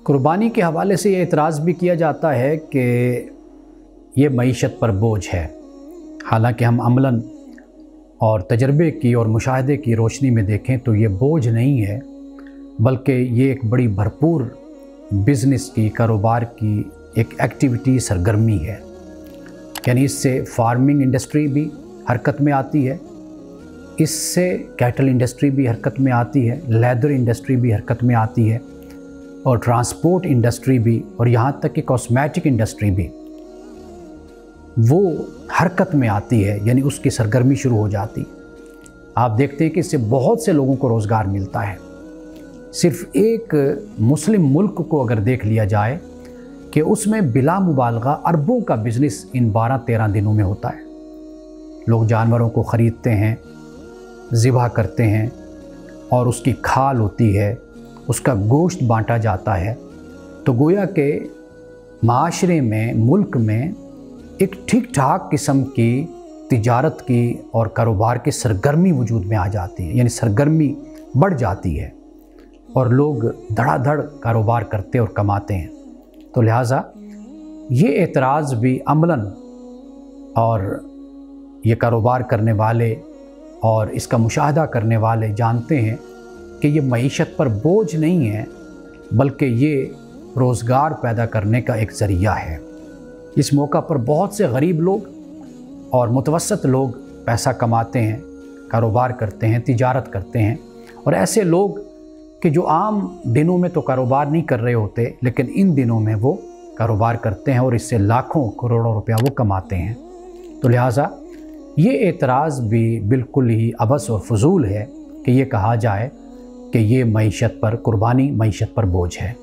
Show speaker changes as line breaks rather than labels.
कुर्बानी के हवाले से ये एतराज़ भी किया जाता है कि ये मईशत पर बोझ है। हालांकि हम अमलन और तजर्बे की और मुशाहदे की रोशनी में देखें तो ये बोझ नहीं है, बल्कि ये एक बड़ी भरपूर बिज़नेस की, कारोबार की एक एक्टिविटी, सरगर्मी है। यानी इससे फार्मिंग इंडस्ट्री भी हरकत में आती है, इससे कैटल इंडस्ट्री भी हरकत में आती है, लेदर इंडस्ट्री भी हरकत में आती है, और ट्रांसपोर्ट इंडस्ट्री भी, और यहाँ तक कि कॉस्मेटिक इंडस्ट्री भी वो हरकत में आती है। यानी उसकी सरगर्मी शुरू हो जाती है। आप देखते हैं कि इससे बहुत से लोगों को रोज़गार मिलता है। सिर्फ़ एक मुस्लिम मुल्क को अगर देख लिया जाए कि उसमें बिला मुबालगा अरबों का बिज़नेस इन 12-13 दिनों में होता है। लोग जानवरों को ख़रीदते हैं, ज़िबा करते हैं, और उसकी खाल होती है, उसका गोश्त बांटा जाता है। तो गोया के माशरे में, मुल्क में एक ठीक ठाक किस्म की तिजारत की और कारोबार की सरगर्मी वजूद में आ जाती है। यानी सरगर्मी बढ़ जाती है और लोग धड़ाधड़ कारोबार करते और कमाते हैं। तो लिहाजा ये एतराज़ भी अमलन और ये कारोबार करने वाले और इसका मुशाहदा करने वाले जानते हैं कि ये मईशत पर बोझ नहीं है, बल्कि ये रोज़गार पैदा करने का एक ज़रिया है। इस मौका पर बहुत से गरीब लोग और मुतवस्सत लोग पैसा कमाते हैं, कारोबार करते हैं, तिजारत करते हैं। और ऐसे लोग कि जो आम दिनों में तो कारोबार नहीं कर रहे होते, लेकिन इन दिनों में वो कारोबार करते हैं और इससे लाखों करोड़ों रुपया वो कमाते हैं। तो लिहाजा ये एतराज़ भी बिल्कुल ही अबस और फजूल है कि ये कहा जाए कि ये मईशत पर कुर्बानी, मईशत पर बोझ है।